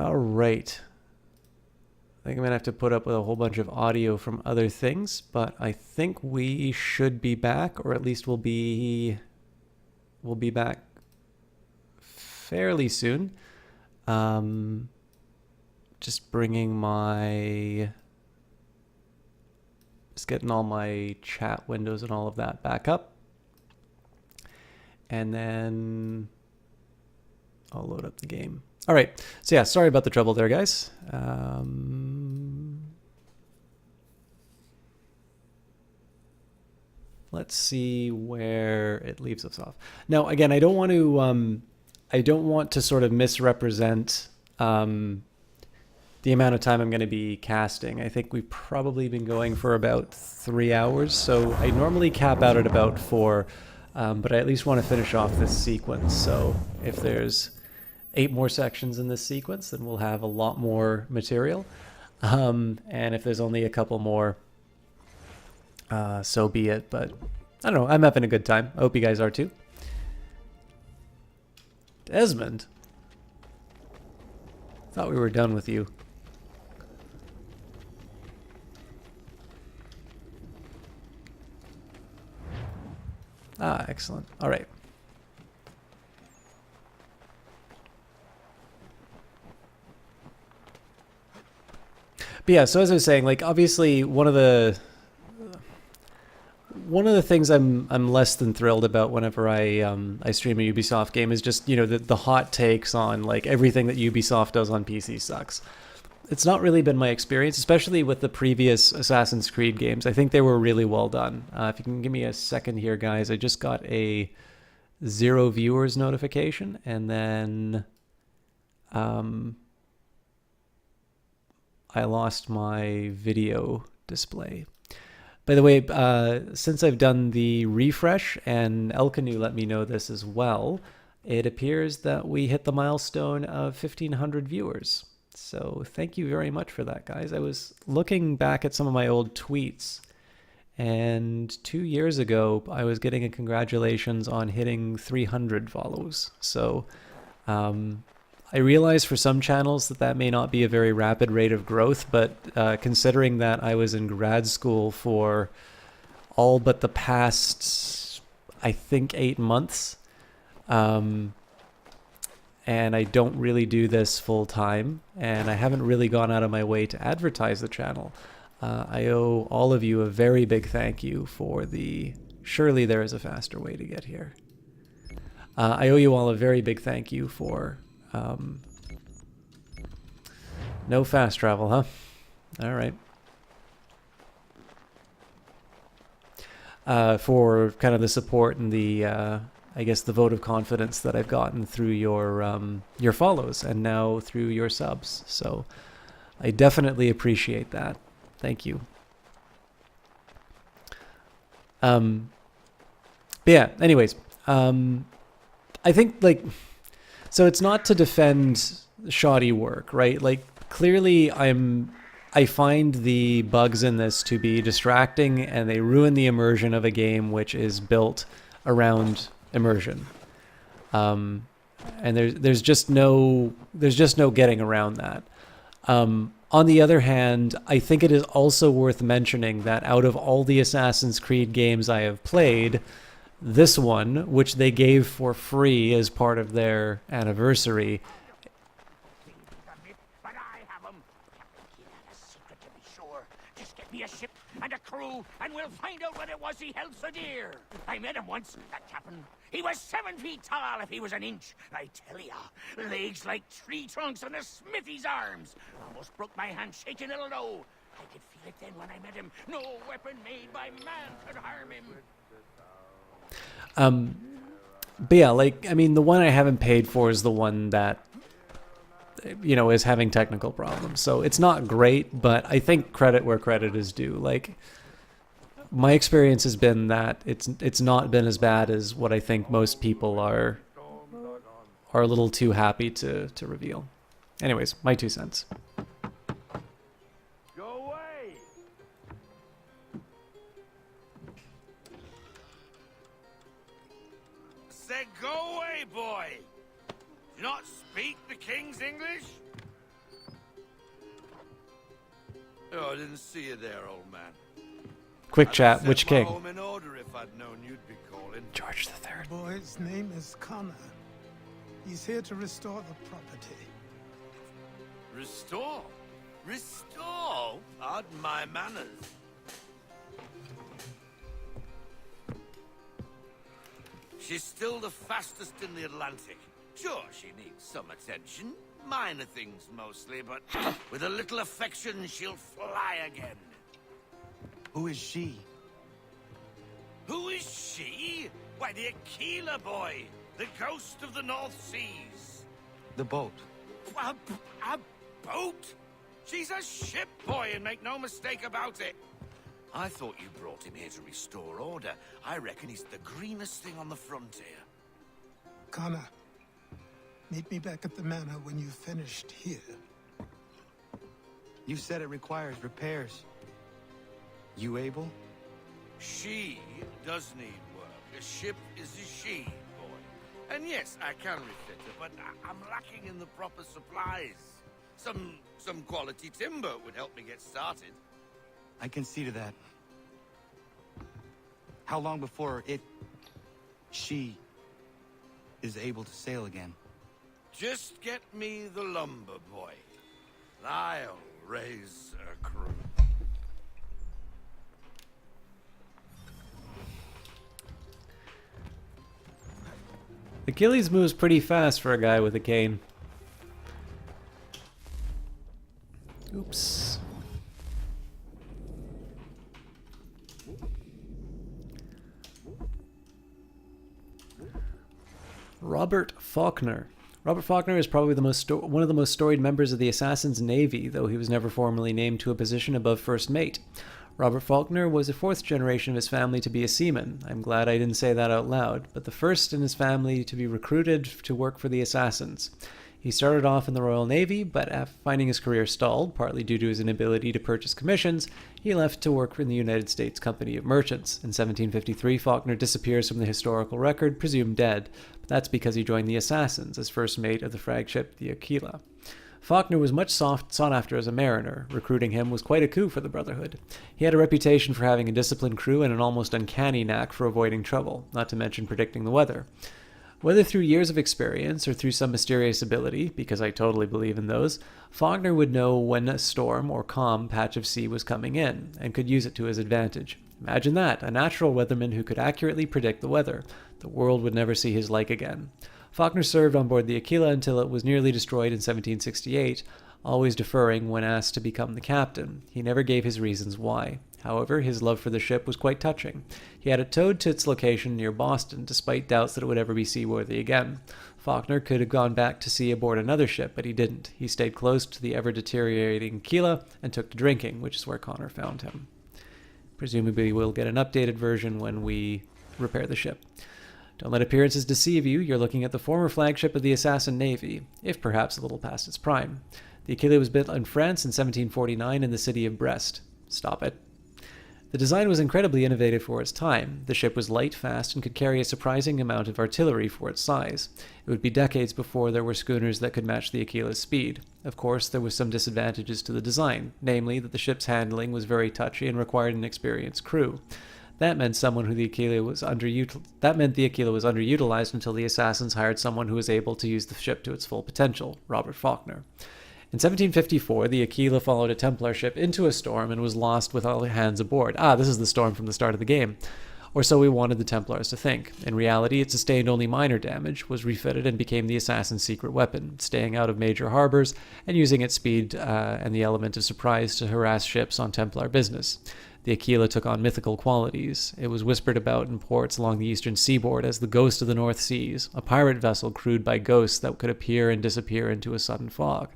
All right. I think I'm going to have to put up with a whole bunch of audio from other things, but I think we should be back, or at least we'll be back fairly soon. Just getting all my chat windows and all of that back up. And then I'll load up the game. All right. So yeah, sorry about the trouble there, guys. Let's see where it leaves us off. Now, again, I don't want to sort of misrepresent the amount of time I'm going to be casting. I think we've probably been going for about 3 hours, so I normally cap out at about 4, but I at least want to finish off this sequence. So if there's 8 more sections in this sequence, then we'll have a lot more material. And if there's only a couple more, so be it. But I don't know, I'm having a good time. I hope you guys are too. Desmond? Thought we were done with you. Ah, excellent. All right. But yeah, so as I was saying, like obviously one of the things I'm less than thrilled about whenever I stream a Ubisoft game is just, you know, the hot takes on like everything that Ubisoft does on PC sucks. It's not really been my experience, especially with the previous Assassin's Creed games. I think they were really well done. If you can give me a second here, guys, I just got a 0 viewers notification, and then I lost my video display. By the way, since I've done the refresh, and Elkanu let me know this as well, it appears that we hit the milestone of 1,500 viewers. So thank you very much for that, guys. I was looking back at some of my old tweets, and 2 years ago, I was getting a congratulations on hitting 300 follows. So I realize for some channels that may not be a very rapid rate of growth, but considering that I was in grad school for all but the past, I think, 8 months, and I don't really do this full time, and I haven't really gone out of my way to advertise the channel, I owe all of you a very big thank you for the surely there is a faster way to get here. I owe you all a very big thank you for no fast travel, huh? All right. For kind of the support and the, I guess, the vote of confidence that I've gotten through your follows and now through your subs. So I definitely appreciate that. Thank you. But yeah, anyways, I think like, so it's not to defend shoddy work, right? Like clearly I find the bugs in this to be distracting, and they ruin the immersion of a game which is built around immersion. And there's just no getting around that. On the other hand, I think it is also worth mentioning that out of all the Assassin's Creed games I have played, this one, which they gave for free as part of their anniversary, me a ship and a crew, and we'll find out what it was he held so dear. I met him once, that captain. He was 7 feet tall if he was an inch. I tell ya, legs like tree trunks and a smithy's arms. Almost broke my hand shaking, it'll know. I could feel it then when I met him. No weapon made by man could harm him. But yeah, like, I mean, the one I haven't paid for is the one that, you know, is having technical problems. So it's not great, but I think credit where credit is due. Like, my experience has been that it's not been as bad as what I think most people are a little too happy to reveal. Anyways, my 2 cents. Go away! Say, go away, boy! Do you not speak the king's English? Oh, I didn't see you there, old man. Quick I'd chat, have which set my king? home in order if I'd known you'd be calling. George the Third. The boy's name is Connor. He's here to restore the property. Restore? Restore? Pardon my manners. She's still the fastest in the Atlantic. Sure, she needs some attention. Minor things mostly, but with a little affection, she'll fly again. Who is she? Who is she? Why, the Aquila boy, the ghost of the North Seas. The boat. A boat? She's a ship boy, and make no mistake about it. I thought you brought him here to restore order. I reckon he's the greenest thing on the frontier. Connor, meet me back at the manor when you've finished here. You said it requires repairs. You able? She does need work. A ship is a she, boy. And yes, I can refit her, but I'm lacking in the proper supplies. Some quality timber would help me get started. I can see to that. How long before she is able to sail again? Just get me the lumber, boy. I'll raise a crew. Achilles moves pretty fast for a guy with a cane. Oops. Robert Faulkner. Robert Faulkner is probably one of the most storied members of the Assassin's Navy, though he was never formally named to a position above first mate. Robert Faulkner was the fourth generation of his family to be a seaman. I'm glad I didn't say that out loud, but the first in his family to be recruited to work for the Assassins. He started off in the Royal Navy, but after finding his career stalled, partly due to his inability to purchase commissions, he left to work in the United States Company of Merchants. In 1753, Faulkner disappears from the historical record, presumed dead, but that's because he joined the Assassins as first mate of the flagship, the Aquila. Faulkner was much sought after as a mariner. Recruiting him was quite a coup for the Brotherhood. He had a reputation for having a disciplined crew and an almost uncanny knack for avoiding trouble, not to mention predicting the weather. Whether through years of experience or through some mysterious ability, because I totally believe in those, Faulkner would know when a storm or calm patch of sea was coming in, and could use it to his advantage. Imagine that, a natural weatherman who could accurately predict the weather. The world would never see his like again. Faulkner served on board the Aquila until it was nearly destroyed in 1768, always deferring when asked to become the captain. He never gave his reasons why. However, his love for the ship was quite touching. He had it towed to its location near Boston, despite doubts that it would ever be seaworthy again. Faulkner could have gone back to sea aboard another ship, but he didn't. He stayed close to the ever-deteriorating Aquila and took to drinking, which is where Connor found him. Presumably we'll get an updated version when we repair the ship. Don't let appearances deceive you. You're looking at the former flagship of the Assassin Navy, if perhaps a little past its prime. The Aquila was built in France in 1749 in the city of Brest. Stop it. The design was incredibly innovative for its time. The ship was light, fast, and could carry a surprising amount of artillery for its size. It would be decades before there were schooners that could match the Aquila's speed. Of course, there were some disadvantages to the design, namely that the ship's handling was very touchy and required an experienced crew. That meant the Aquila was underutilized until the Assassins hired someone who was able to use the ship to its full potential, Robert Faulkner. In 1754, the Aquila followed a Templar ship into a storm and was lost with all hands aboard. This is the storm from the start of the game. Or so we wanted the Templars to think. In reality, it sustained only minor damage, was refitted, and became the Assassin's secret weapon, staying out of major harbors and using its speed and the element of surprise to harass ships on Templar business. The Aquila took on mythical qualities. It was whispered about in ports along the eastern seaboard as the ghost of the North Seas, a pirate vessel crewed by ghosts that could appear and disappear into a sudden fog.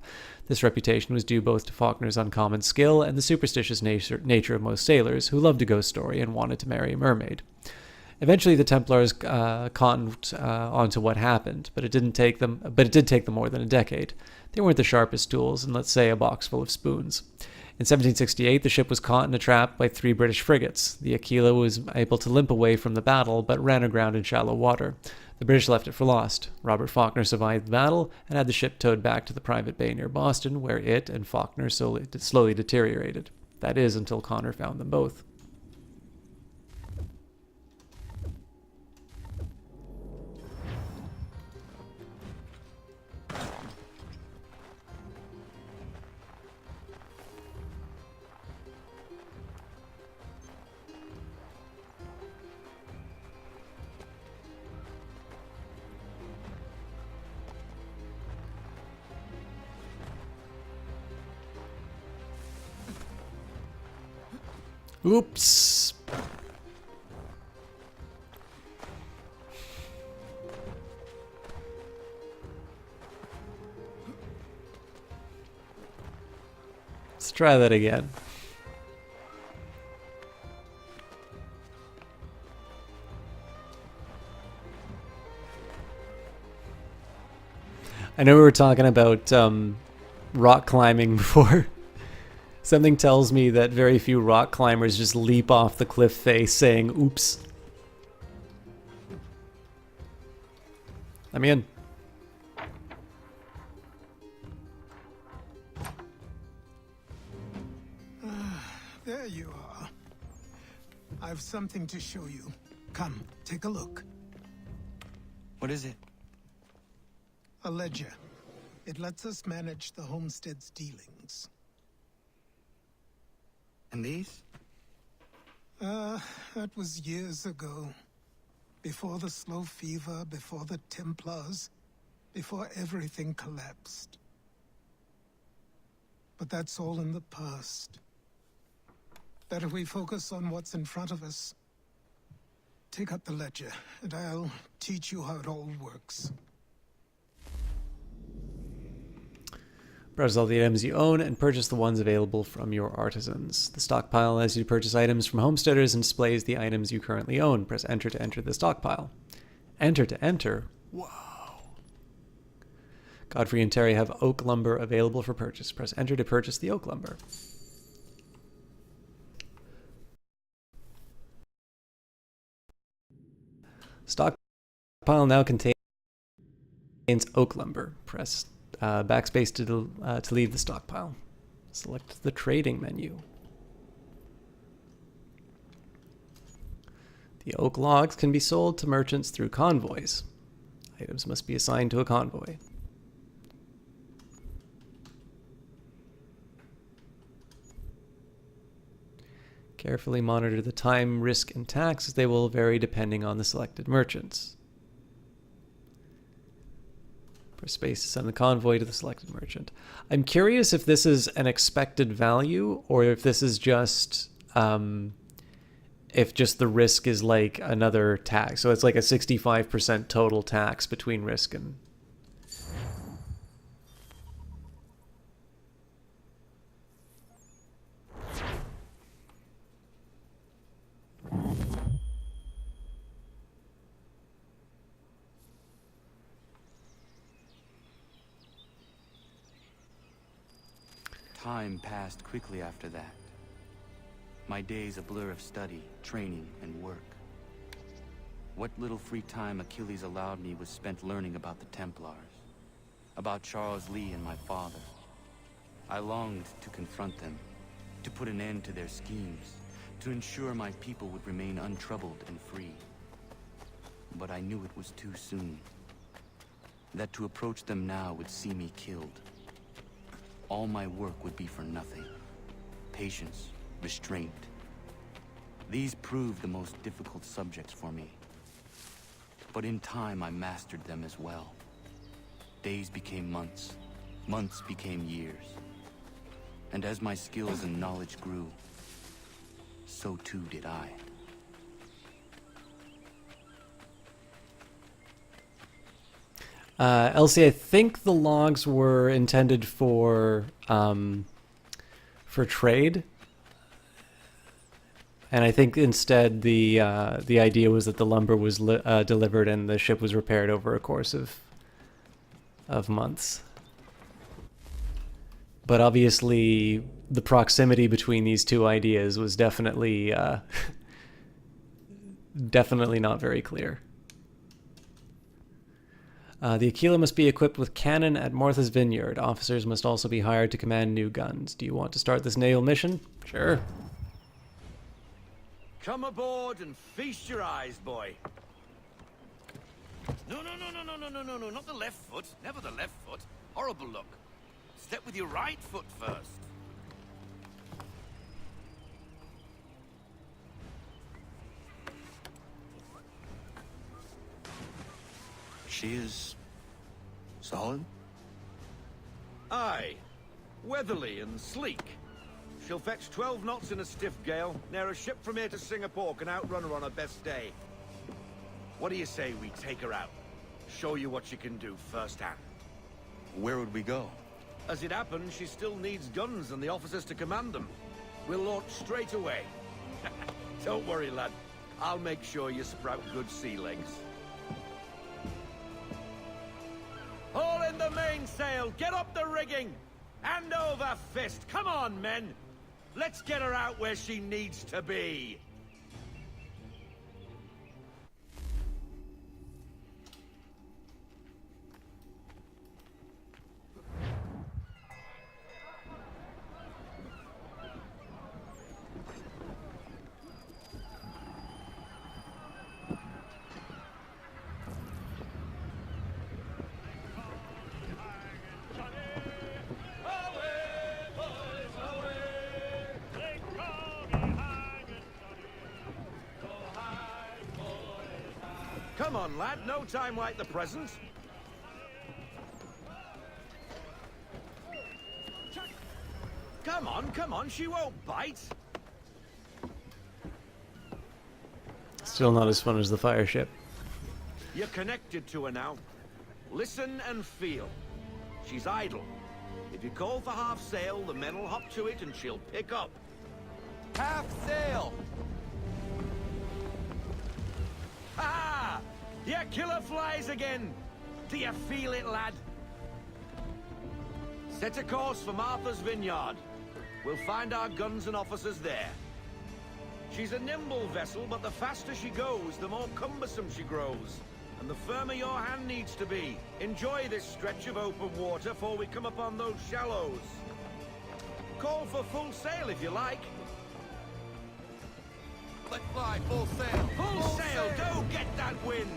This reputation was due both to Faulkner's uncommon skill and the superstitious nature of most sailors, who loved a ghost story and wanted to marry a mermaid. Eventually, the Templars cottoned onto what happened, but it did take them more than a decade. They weren't the sharpest tools in, let's say, a box full of spoons. In 1768, the ship was caught in a trap by 3 British frigates. The Aquila was able to limp away from the battle, but ran aground in shallow water. The British left it for lost. Robert Faulkner survived the battle and had the ship towed back to the private bay near Boston, where it and Faulkner slowly deteriorated. That is, until Connor found them both. Oops. Let's try that again. I know we were talking about rock climbing before. Something tells me that very few rock climbers just leap off the cliff face saying, oops. I'm in. There you are. I've something to show you. Come, take a look. What is it? A ledger. It lets us manage the homestead's dealings. And these? That was years ago. Before the slow fever, before the Templars, before everything collapsed. But that's all in the past. Better we focus on what's in front of us. Take up the ledger, and I'll teach you how it all works. Browse all the items you own and purchase the ones available from your artisans. The stockpile allows you to purchase items from homesteaders and displays the items you currently own. Press enter to enter the stockpile. Enter to enter? Wow. Godfrey and Terry have oak lumber available for purchase. Press enter to purchase the oak lumber. Stockpile now contains oak lumber. Press backspace to leave the stockpile. Select the trading menu. The oak logs can be sold to merchants through convoys. Items must be assigned to a convoy. Carefully monitor the time, risk, and tax as they will vary depending on the selected merchants. Press space to send the convoy to the selected merchant. I'm curious if this is an expected value or if this is just if just the risk is like another tax. So it's like a 65% total tax between risk and... Time passed quickly after that. My days a blur of study, training, and work. What little free time Achilles allowed me was spent learning about the Templars, about Charles Lee and my father. I longed to confront them, to put an end to their schemes, to ensure my people would remain untroubled and free. But I knew it was too soon, that to approach them now would see me killed. All my work would be for nothing. Patience, restraint. These proved the most difficult subjects for me. But in time, I mastered them as well. Days became months. Months became years. And as my skills and knowledge grew, so too did I. Elsie, I think the logs were intended for trade, and I think instead the idea was that the lumber was delivered and the ship was repaired over a course of months. But obviously, the proximity between these two ideas was definitely definitely not very clear. The Aquila must be equipped with cannon at Martha's Vineyard. Officers must also be hired to command new guns. Do you want to start this naval mission? Sure. Come aboard and feast your eyes, boy. No, not the left foot. Never the left foot. Horrible look. Step with your right foot first. She is... solid? Aye. Weatherly and sleek. She'll fetch 12 knots in a stiff gale. Ne'er a ship from here to Singapore can outrun her on her best day. What do you say we take her out? Show you what she can do firsthand. Where would we go? As it happens, she still needs guns and the officers to command them. We'll launch straight away. Don't worry, lad. I'll make sure you sprout good sea legs. Haul in the mainsail! Get up the rigging! Hand over fist! Come on, men! Let's get her out where she needs to be! Come on, lad. No time like the present. Come on. She won't bite. Still not as fun as the fire ship. You're connected to her now. Listen and feel. She's idle. If you call for half sail, the men will hop to it and she'll pick up. Half sail! Ah! Your killer flies again! Do you feel it, lad? Set a course for Martha's Vineyard. We'll find our guns and officers there. She's a nimble vessel, but the faster she goes, the more cumbersome she grows. And the firmer your hand needs to be. Enjoy this stretch of open water before we come upon those shallows. Call for full sail if you like. Let fly, full sail! Full sail! Go get that wind!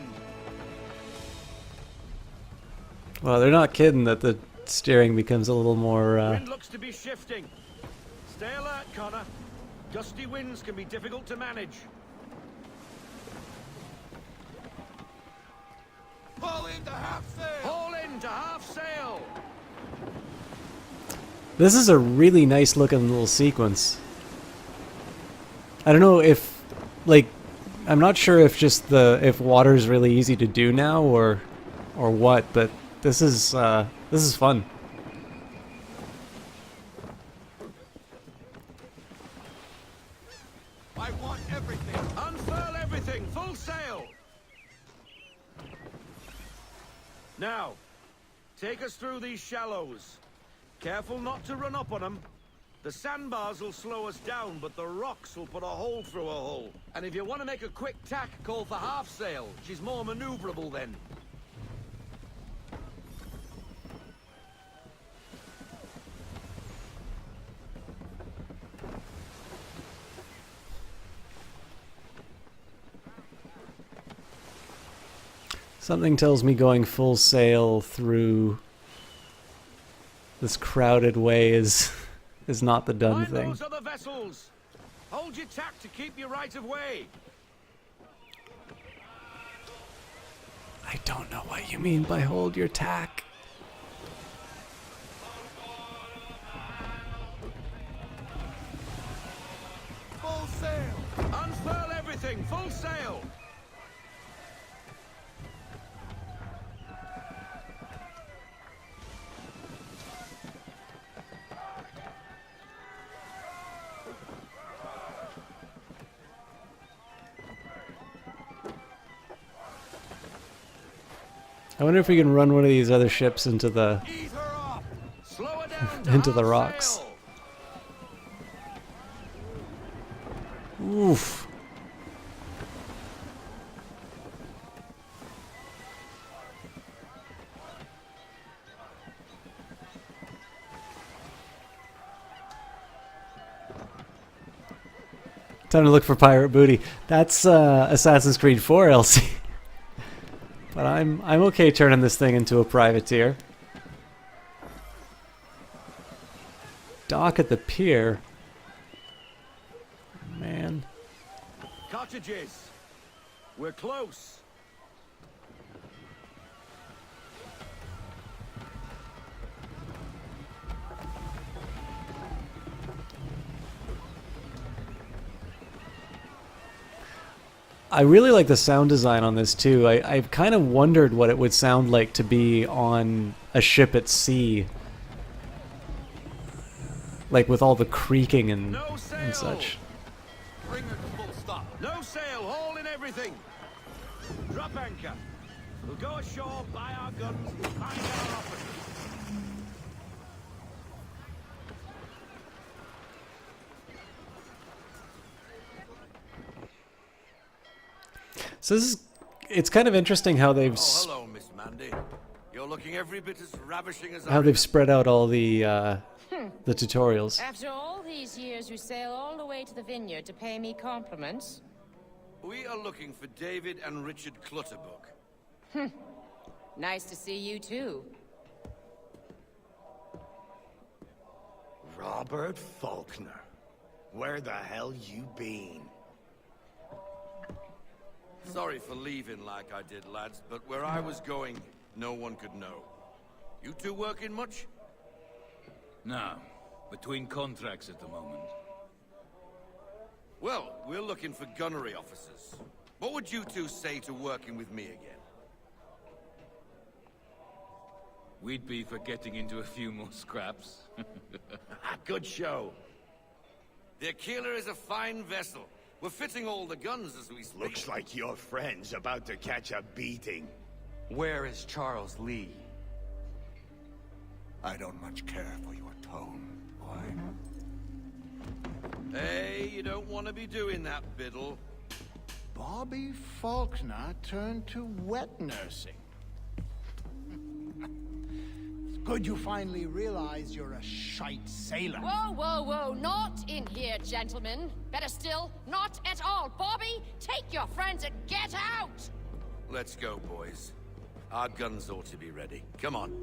Well, they're not kidding that the steering becomes a little more... Wind looks to be shifting. Stay alert, Connor. Gusty winds can be difficult to manage. Haul into half sail! Haul in to half sail! This is a really nice looking little sequence. I don't know if, like, I'm not sure if just if water's really easy to do now or what, but this is fun. I want everything! Unfurl everything! Full sail! Now, take us through these shallows. Careful not to run up on them. The sandbars will slow us down, but the rocks will put a hole through a hole. And if you want to make a quick tack, call for half sail. She's more maneuverable then. Something tells me going full sail through this crowded way is not the done Mind thing. those other vessels. Hold your tack to keep your right of way. I don't know what you mean by hold your tack. Full sail! Unfurl everything. Full sail. I wonder if we can run one of these other ships into the Ease her off. Slow her down to into the half rocks. sail. Oof. Time to look for pirate booty. That's Assassin's Creed 4, Elsie. But I'm okay turning this thing into a privateer. Dock at the pier. Man. Cottages. We're close. I really like the sound design on this too. I've kind of wondered what it would sound like to be on a ship at sea. Like with all the creaking and such. Bring her to full stop. No sail, haul in everything. Drop anchor. We'll go ashore, buy our guns, and find our officers. So it's kind of interesting how they've Oh, hello, Miss Mandy. You're looking every bit as ravishing as how they've spread out all the tutorials. After all these years, you sail all the way to the vineyard to pay me compliments? We are looking for David and Richard Clutterbuck. Nice to see you, too. Robert Faulkner. Where the hell you been? Sorry for leaving like I did, lads, but where I was going, no one could know. You two working much? No. Between contracts at the moment. Well, we're looking for gunnery officers. What would you two say to working with me again? We'd be for getting into a few more scraps. Good show. The Aquila is a fine vessel. We're fitting all the guns as we speak. Looks like your friend's about to catch a beating. Where is Charles Lee? I don't much care for your tone, boy. Hey, you don't want to be doing that, Biddle. Bobby Faulkner turned to wet nursing. It's good you finally realize you're a shite sailor. Whoa, whoa, whoa, not in here, gentlemen. Better still, not at all. Bobby, take your friends and get out! Let's go, boys. Our guns ought to be ready. Come on.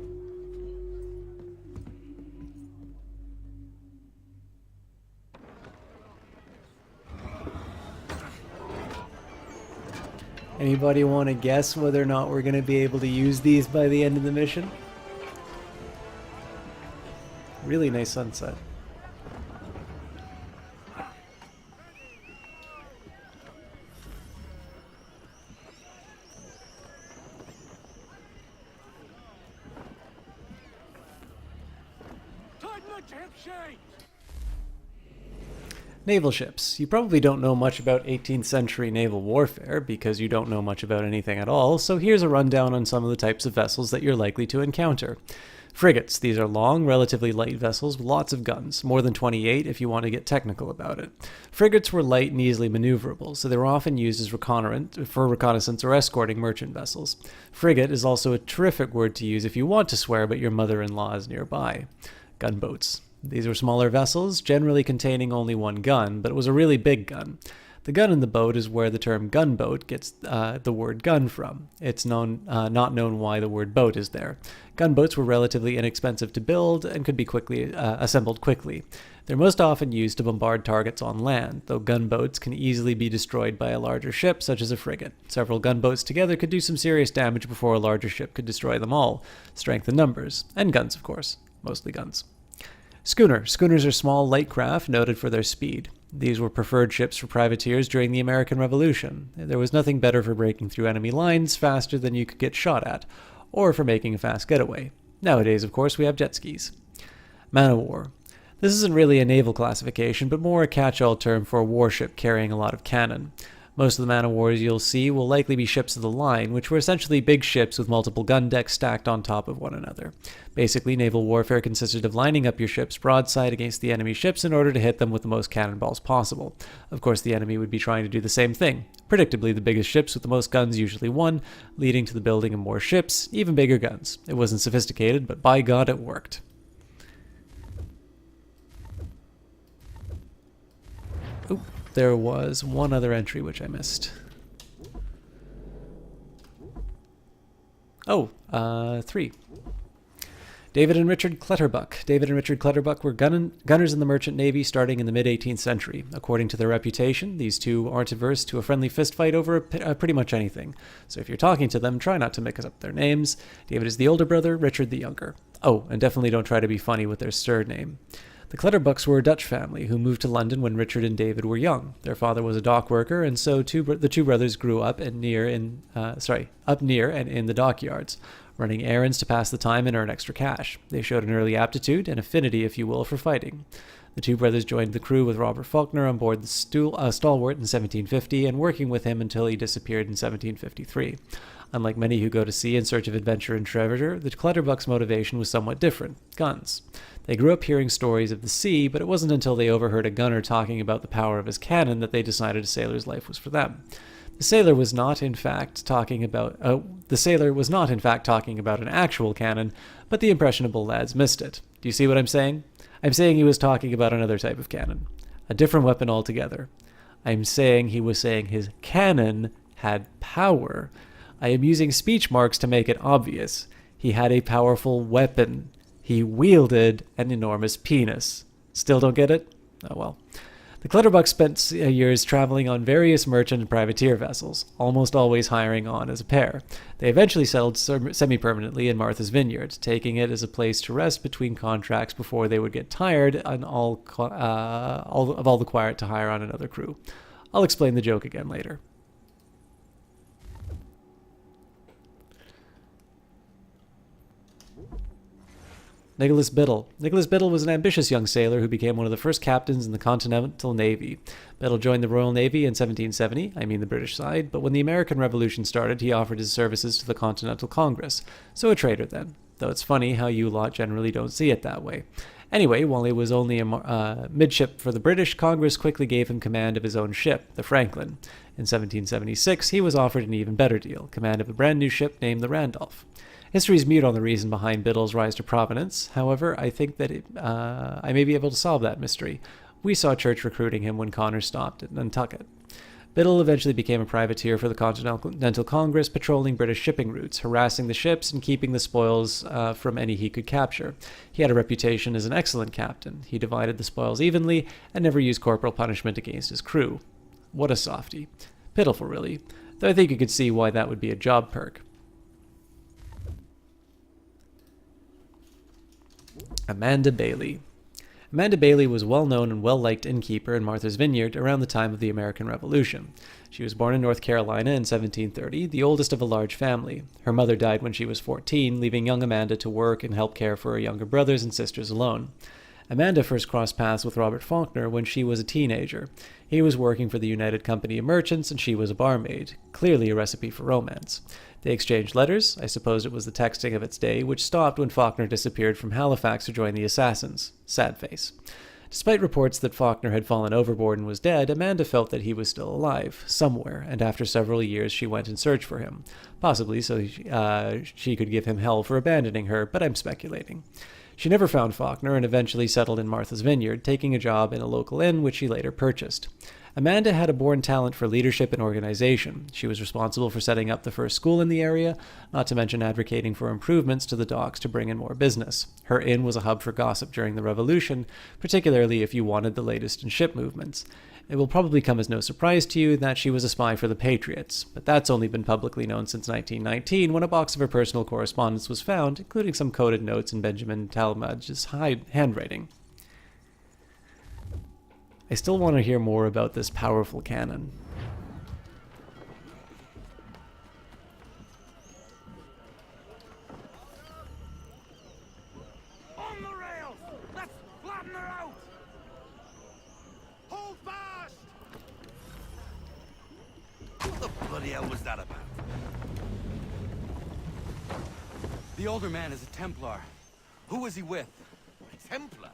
Anybody want to guess whether or not we're going to be able to use these by the end of the mission? Really nice sunset. Naval ships. You probably don't know much about 18th century naval warfare because you don't know much about anything at all, so here's a rundown on some of the types of vessels that you're likely to encounter. Frigates. These are long, relatively light vessels with lots of guns, more than 28 if you want to get technical about it. Frigates were light and easily maneuverable, so they were often used as reconnaissance or escorting merchant vessels. Frigate is also a terrific word to use if you want to swear but your mother-in-law is nearby. Gunboats. These were smaller vessels, generally containing only one gun, but it was a really big gun. The gun in the boat is where the term gunboat gets the word gun from. It's not known why the word boat is there. Gunboats were relatively inexpensive to build and could be assembled quickly. They're most often used to bombard targets on land, though gunboats can easily be destroyed by a larger ship, such as a frigate. Several gunboats together could do some serious damage before a larger ship could destroy them all. Strength in numbers. And guns, of course. Mostly guns. Schooner. Schooners are small, light craft noted for their speed. These were preferred ships for privateers during the American Revolution. There was nothing better for breaking through enemy lines faster than you could get shot at, or for making a fast getaway. Nowadays, of course, we have jet skis. Man-of-war. This isn't really a naval classification, but more a catch-all term for a warship carrying a lot of cannon. Most of the man-of-wars you'll see will likely be ships of the line, which were essentially big ships with multiple gun decks stacked on top of one another. Basically, naval warfare consisted of lining up your ships broadside against the enemy ships in order to hit them with the most cannonballs possible. Of course, the enemy would be trying to do the same thing. Predictably, the biggest ships with the most guns usually won, leading to the building of more ships, even bigger guns. It wasn't sophisticated, but by God, it worked. Oop. there was one other entry which I missed. Oh, 3. David and Richard Clutterbuck. David and Richard Clutterbuck were gunners in the Merchant Navy starting in the mid-18th century. According to their reputation, these two aren't averse to a friendly fistfight over pretty much anything. So if you're talking to them, try not to mix up their names. David is the older brother, Richard the younger. Oh, and definitely don't try to be funny with their surname. The Clutterbucks were a Dutch family who moved to London when Richard and David were young. Their father was a dock worker, and so the two brothers grew up near and in the dockyards, running errands to pass the time and earn extra cash. They showed an early aptitude, an affinity, if you will, for fighting. The two brothers joined the crew with Robert Faulkner on board the Stalwart in 1750 and working with him until he disappeared in 1753. Unlike many who go to sea in search of adventure and treasure, the Clutterbucks' motivation was somewhat different: guns. They grew up hearing stories of the sea, but it wasn't until they overheard a gunner talking about the power of his cannon that they decided a sailor's life was for them. The sailor was not, in fact, talking about an actual cannon, but the impressionable lads missed it. Do you see what I'm saying? I'm saying he was talking about another type of cannon, a different weapon altogether. I'm saying he was saying his cannon had power. I am using speech marks to make it obvious. He had a powerful weapon. He wielded an enormous penis. Still don't get it? Oh well. The Clutterbucks spent years traveling on various merchant and privateer vessels, almost always hiring on as a pair. They eventually settled semi-permanently in Martha's Vineyard, taking it as a place to rest between contracts before they would get tired and all the quiet to hire on another crew. I'll explain the joke again later. Nicholas Biddle. Nicholas Biddle was an ambitious young sailor who became one of the first captains in the Continental Navy. Biddle joined the Royal Navy in 1770, I mean the British side, but when the American Revolution started, he offered his services to the Continental Congress, so a traitor then, though it's funny how you lot generally don't see it that way. Anyway, while he was only a midship for the British, Congress quickly gave him command of his own ship, the Franklin. In 1776, he was offered an even better deal, command of a brand new ship named the Randolph. History is mute on the reason behind Biddle's rise to prominence. However, I think that I may be able to solve that mystery. We saw Church recruiting him when Connor stopped at Nantucket. Biddle eventually became a privateer for the Continental Congress, patrolling British shipping routes, harassing the ships, and keeping the spoils from any he could capture. He had a reputation as an excellent captain. He divided the spoils evenly and never used corporal punishment against his crew. What a softy. Pitiful, really. Though I think you could see why that would be a job perk. Amanda Bailey. Amanda Bailey was a well-known and well-liked innkeeper in Martha's Vineyard around the time of the American Revolution. She was born in North Carolina in 1730, the oldest of a large family. Her mother died when she was 14, leaving young Amanda to work and help care for her younger brothers and sisters alone. Amanda first crossed paths with Robert Faulkner when she was a teenager. He was working for the United Company of Merchants and she was a barmaid. Clearly a recipe for romance. They exchanged letters. I suppose it was the texting of its day, which stopped when Faulkner disappeared from Halifax to join the assassins. Sad face. Despite reports that Faulkner had fallen overboard and was dead, Amanda felt that he was still alive, somewhere, and after several years she went in search for him. Possibly so she could give him hell for abandoning her, but I'm speculating. She never found Faulkner and eventually settled in Martha's Vineyard, taking a job in a local inn which she later purchased. Amanda had a born talent for leadership and organization. She was responsible for setting up the first school in the area, not to mention advocating for improvements to the docks to bring in more business. Her inn was a hub for gossip during the Revolution, particularly if you wanted the latest in ship movements. It will probably come as no surprise to you that she was a spy for the Patriots, but that's only been publicly known since 1919 when a box of her personal correspondence was found, including some coded notes in Benjamin Talmadge's handwriting. I still want to hear more about this powerful cannon. On the rails! Let's flatten her out! Hold fast! What the bloody hell was that about? The older man is a Templar. Who was he with? A Templar?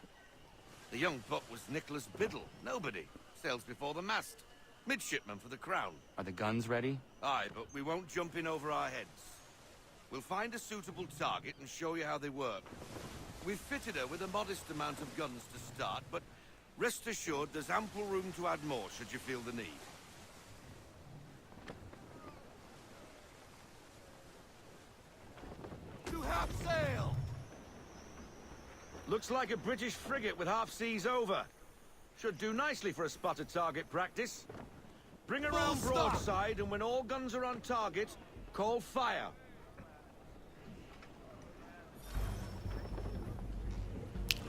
The young buck was Nicholas Biddle. Nobody. Sails before the mast. Midshipman for the Crown. Are the guns ready? Aye, but we won't jump in over our heads. We'll find a suitable target and show you how they work. We've fitted her with a modest amount of guns to start, but Rest assured, there's ample room to add more should you feel the need. To half sail! Looks like a British frigate with half seas over. Should do nicely for a spotted target practice. Bring around Full stop. broadside, and when all guns are on target, call fire.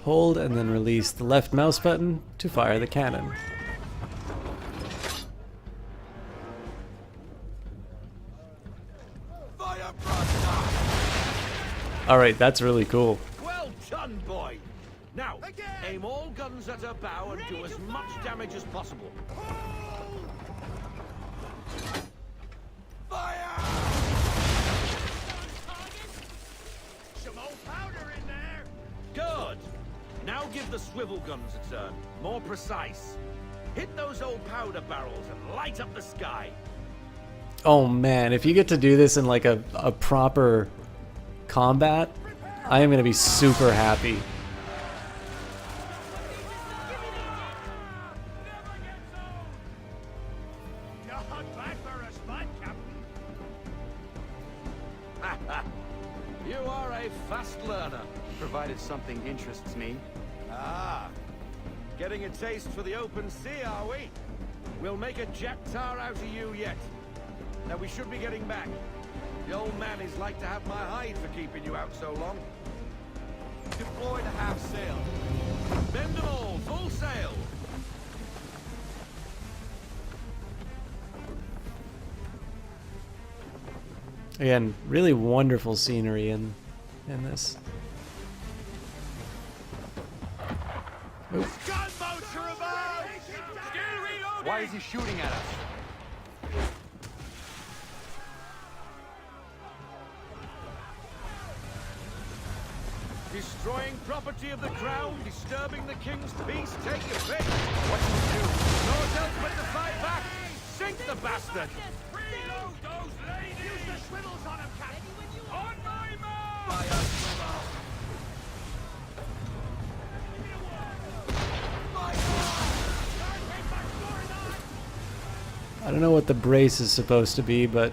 Hold and then release the left mouse button to fire the cannon. Fire broadside! Alright, that's really cool. Well done, boy! Now, Again. aim all guns at her bow and do as much damage as possible. Fire! Some old powder in there. Good! Now give the swivel guns a turn. More precise. Hit those old powder barrels and light up the sky. Oh man, if you get to do this in like a proper combat, I am going to be super happy. Not bad for a spot, Captain. You are a fast learner. Provided something interests me. Ah, getting a taste for the open sea, are we? We'll make a jet tar out of you yet. Now we should be getting back. The old man is like to have my hide for keeping you out so long. Deploy to half sail. Bend them all, full sail. Again, really wonderful scenery in this. Oop. Gunboats are above. Still reloading. Why is he shooting at us? Destroying property of the crown, disturbing the king's peace, take your pick. What do we do? No else but to fight back. Sink the bastard. Reload those ladies. Use the swivels on them, Captain. On my mark. Fire swivel! I don't know what the brace is supposed to be, but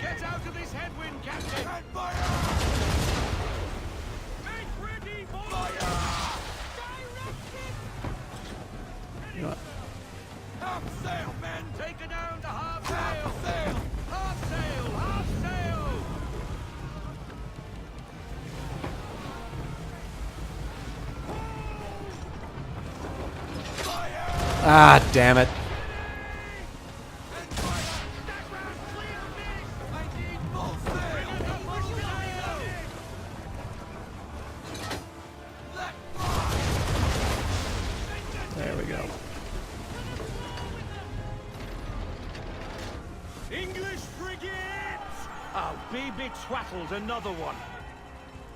Get out of this headwind, Captain. And fire! Make ready for you know what? Half sail, men! Take her down to half sail. Half sail! Half sail, half sail. Fire! Ah, damn it. And fire! I need full sail! Let fly! There we go. English frigates! Oh, be twaddled, another one.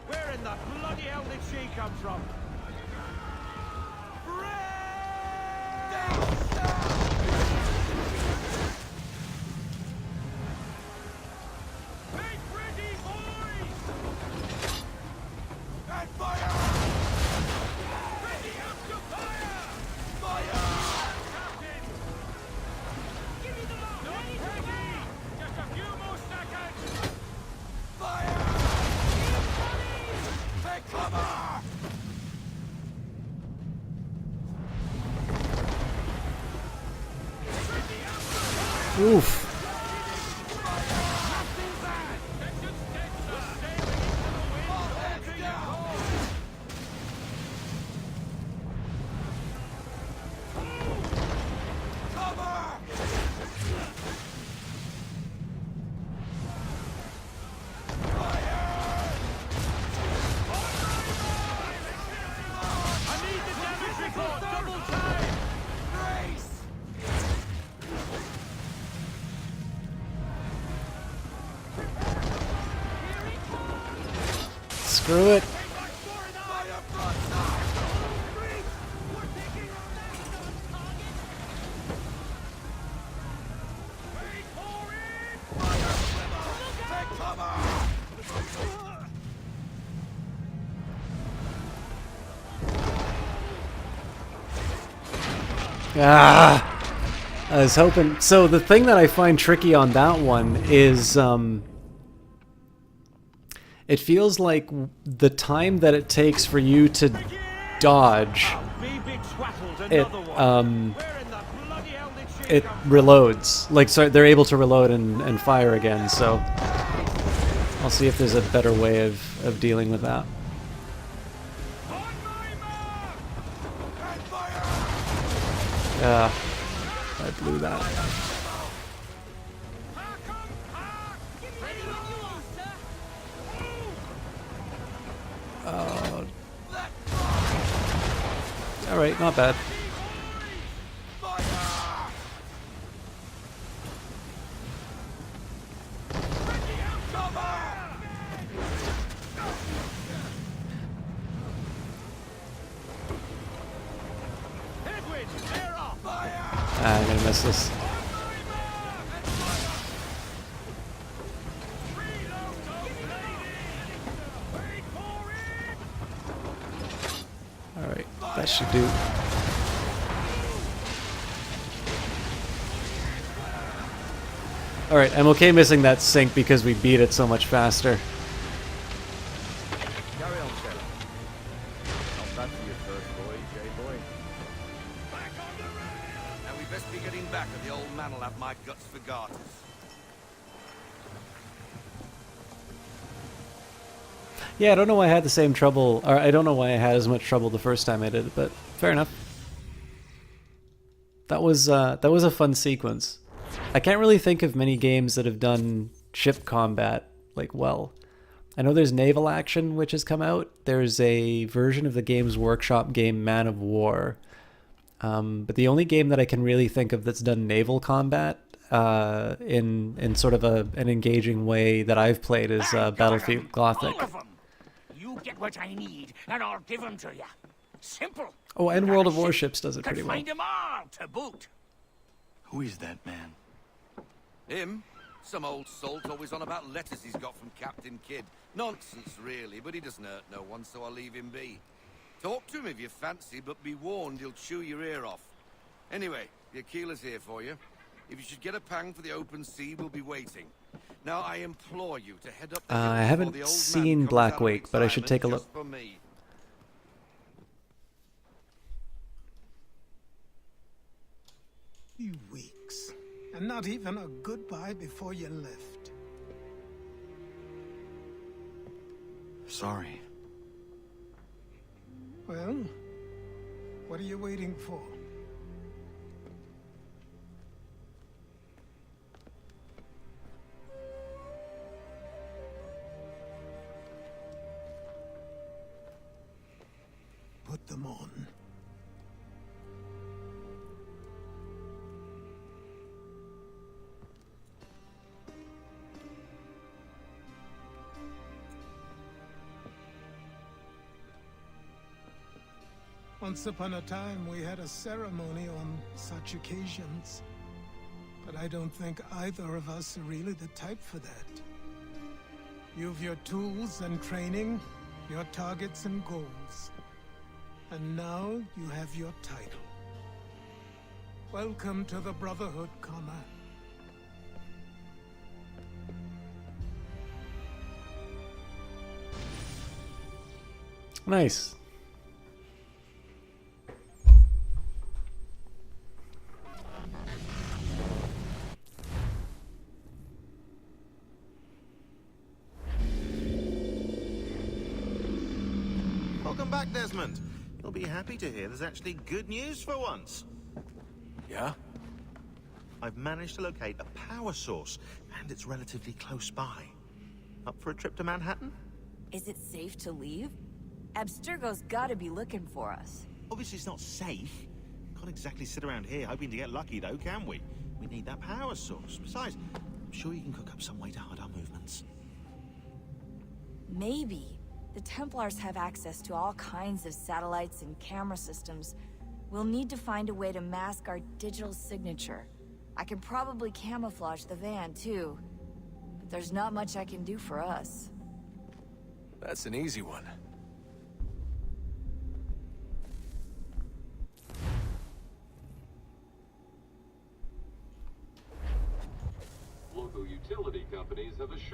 Where in the bloody hell did she come from? Make ready, boys. And fire! Ready up to fire. Fire! Captain. Give me the lock. Not ready. Just a few more seconds. Fire! Take cover! Oof. All hands down! Cover! I need the damage report, double time! Grace! Screw it. Fire broadside! Take cover! I was hoping. So the thing that I find tricky on that one is it feels like the time that it takes for you to dodge, it reloads. Like, so they're able to reload and fire again. So I'll see if there's a better way of dealing with that. Yeah, I blew that. Alright, not bad. I'm gonna miss this. Alright, that should do. Alright, I'm okay missing that sync because we beat it so much faster. Carry on, Sheriff. Not bad for your first voyage, eh, boy? Back on the rail! Now we best be getting back, or the old man'll have my guts for garters. Yeah, I don't know why I had the same trouble, or I don't know why I had as much trouble the first time I did it, but fair enough. That was a fun sequence. I can't really think of many games that have done ship combat like well. I know there's Naval Action, which has come out. There's a version of the Games Workshop game Man of War. But the only game that I can really think of that's done naval combat in sort of an engaging way that I've played is Battlefield Gothic. All of 'em. You get what I need, and I'll give them to you. Simple. Oh, and You World got of a ship, Warships does it could pretty well. find them all to boot. Who is that man? Him? Some old salt always on about letters he's got from Captain Kidd. Nonsense, really, but he doesn't hurt no one, so I'll leave him be. Talk to him if you fancy, but be warned he'll chew your ear off. Anyway, the Aquila's here for you. If you should get a pang for the open sea, we'll be waiting. Now, I implore you to head up the hill I before haven't the old man seen comes Black out of Wake, but I should take a retirement look. just for me. You weeks. And not even a goodbye before you left. Sorry. Well, what are you waiting for? Put them on. Once upon a time, we had a ceremony on such occasions. But I don't think either of us are really the type for that. You've your tools and training, your targets and goals. And now you have your title. Welcome to the Brotherhood, Connor. Nice. Welcome back, Desmond. You'll be happy to hear there's actually good news for once. Yeah? I've managed to locate a power source, and it's relatively close by. Up for a trip to Manhattan? Is it safe to leave? Abstergo's gotta be looking for us. Obviously it's not safe. Can't exactly sit around here hoping to get lucky, though, can we? We need that power source. Besides, I'm sure you can cook up some way to hide our movements. Maybe. The Templars have access to all kinds of satellites and camera systems. We'll need to find a way to mask our digital signature. I can probably camouflage the van, too. But there's not much I can do for us. That's an easy one.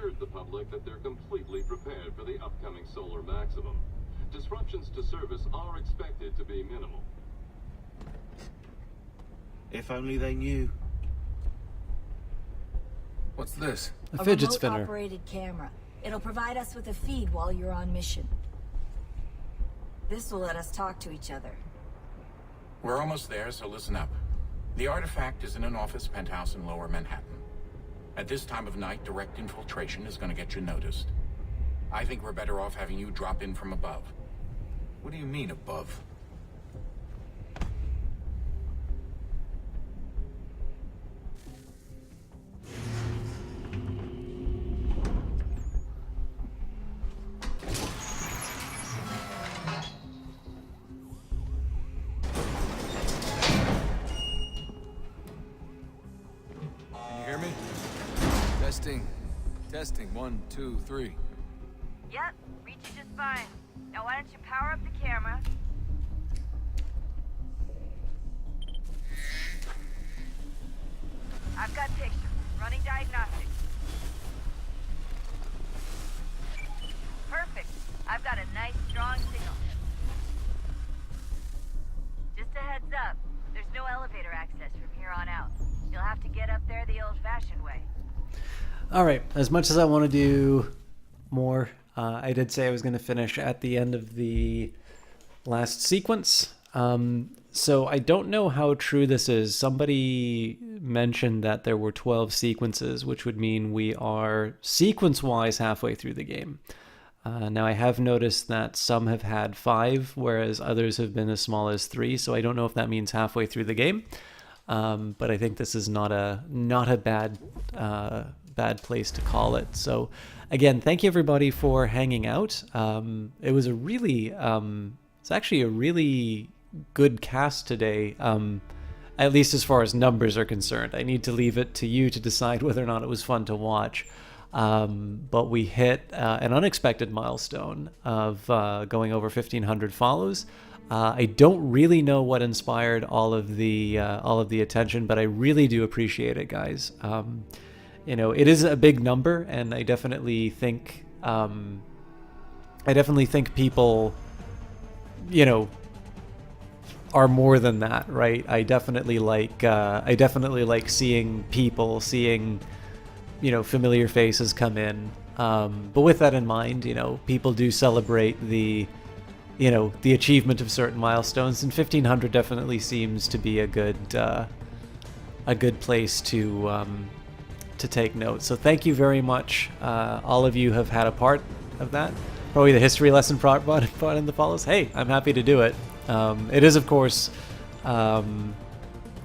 assured the public that they're completely prepared for the upcoming solar maximum. Disruptions to service are expected to be minimal. If only they knew. What's this? A fidget remote spinner. operated camera. It'll provide us with a feed while you're on mission. This will let us talk to each other. We're almost there, so listen up. The artifact is in an office penthouse in Lower Manhattan. At this time of night, direct infiltration is going to get you noticed. I think we're better off having you drop in from above. What do you mean, above? Can you hear me? Testing. Testing. 1, 2, 3. Yep, reach you just fine. Now why don't you power up the camera? I've got pictures. Running diagnostics. Perfect. I've got a nice, strong signal. Just a heads up. There's no elevator access from here on out. You'll have to get up there the old-fashioned way. All right, as much as I want to do more, I did say I was going to finish at the end of the last sequence. So I don't know how true this is. Somebody mentioned that there were 12 sequences, which would mean we are sequence-wise halfway through the game. Now I have noticed that some have had 5, whereas others have been as small as 3. So I don't know if that means halfway through the game. But I think this is not a bad place to call it. So again, thank you everybody for hanging out. It was it's actually a really good cast today, at least as far as numbers are concerned. I need to leave it to you to decide whether or not it was fun to watch. But we hit an unexpected milestone of going over 1,500 follows. I don't really know what inspired all of the attention, but I really do appreciate it, guys. It is a big number, and I definitely think people, are more than that, right? I definitely like seeing people, seeing familiar faces come in. But with that in mind, people do celebrate the achievement of certain milestones, and 1,500 definitely seems to be a good place to take note. So thank you very much. All of you have had a part of that. Probably the history lesson brought in the follows. Hey, I'm happy to do it. It is, of course,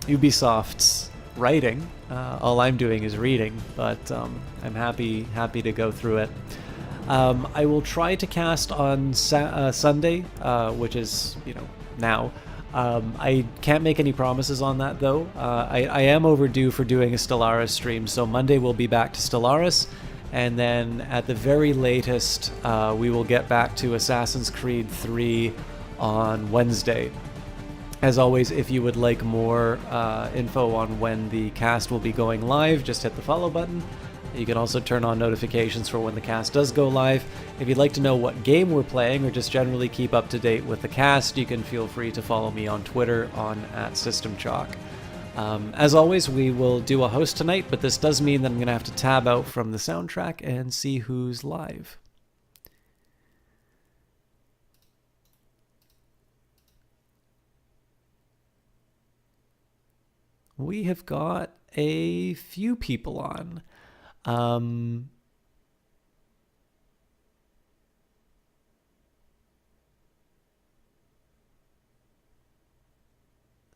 Ubisoft's writing. All I'm doing is reading, but I'm happy to go through it. I will try to cast on Sunday, which is, now. I can't make any promises on that, though. I am overdue for doing a Stellaris stream, so Monday we'll be back to Stellaris, and then at the very latest, we will get back to Assassin's Creed 3 on Wednesday. As always, if you would like more info on when the cast will be going live, just hit the follow button. You can also turn on notifications for when the cast does go live. If you'd like to know what game we're playing, or just generally keep up to date with the cast, you can feel free to follow me on Twitter @SystemChalk. As always, we will do a host tonight, but this does mean that I'm going to have to tab out from the soundtrack and see who's live. We have got a few people on.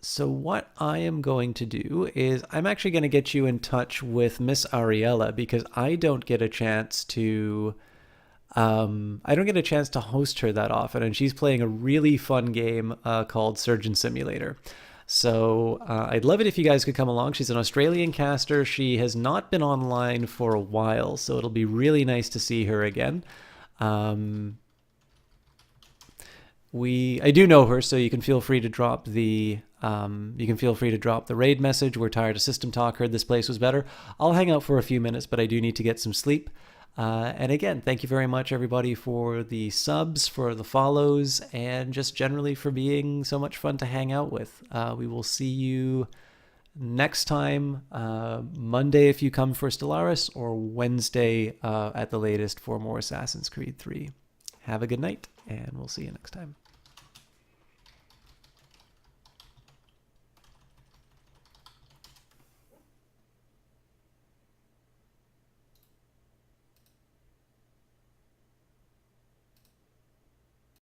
So what I am going to do is I'm actually going to get you in touch with Miss Ariella, because I don't get a chance to host her that often, and she's playing a really fun game called Surgeon Simulator. So I'd love it if you guys could come along. She's an Australian caster. She has not been online for a while, so it'll be really nice to see her again. I do know her, so you can feel free to drop the raid message. We're tired of System Talk. Heard this place was better. I'll hang out for a few minutes, but I do need to get some sleep. And again, thank you very much, everybody, for the subs, for the follows, and just generally for being so much fun to hang out with. We will see you next time, Monday if you come for Stellaris, or Wednesday at the latest for more Assassin's Creed 3. Have a good night, and we'll see you next time.